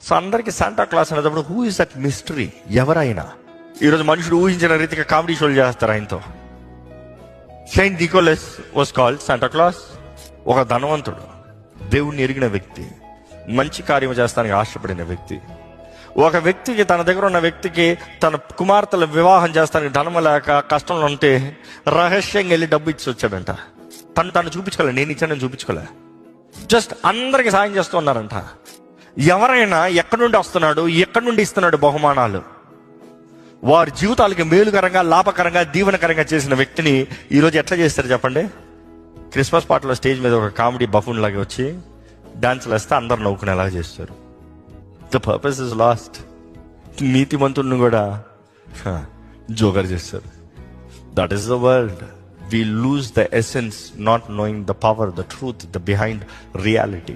So అందరికి Santa Claus అనేటప్పుడు who is that mystery, ఎవరైనా ఈరోజు మనుషుడు ఊహించిన రీతిగా కామెడీ షోలు చేస్తారు ఆయనతో. Saint Nicholas was called Santa Claus. ఒక ధనవంతుడు, దేవుణ్ణి ఎరిగిన వ్యక్తి, మంచి కార్యం చేస్తానికి ఆశపడిన వ్యక్తి. ఒక వ్యక్తికి, తన దగ్గర ఉన్న వ్యక్తికి తన కుమార్తెల వివాహం చేస్తానికి ధనం లేక కష్టంలో ఉంటే రహస్యంగా వెళ్ళి డబ్బు ఇచ్చి వచ్చాడంట. తను చూపించుకోలే, నేను ఇచ్చానని చూపించుకోలే, జస్ట్ అందరికి సాయం చేస్తూ ఉన్నారంట. ఎవరైనా ఎక్కడి నుండి వస్తున్నాడు, ఎక్కడి నుండి ఇస్తున్నాడు బహుమానాలు, వారి జీవితాలకి మేలుకరంగా, లాభకరంగా, దీవెనకరంగా చేసిన వ్యక్తిని ఈరోజు ఎట్లా చేస్తారు చెప్పండి? క్రిస్మస్ పాటలో స్టేజ్ మీద ఒక కామెడీ బఫూన్ లాగా వచ్చి డాన్సులు వేస్తే అందరు నవ్వుకునేలాగా చేస్తారు. The purpose is lost. నీతిమంతుడిని కూడా జోకర్ చేస్తారు. That is the world. We lose the essence, not knowing the power, the truth, the behind reality.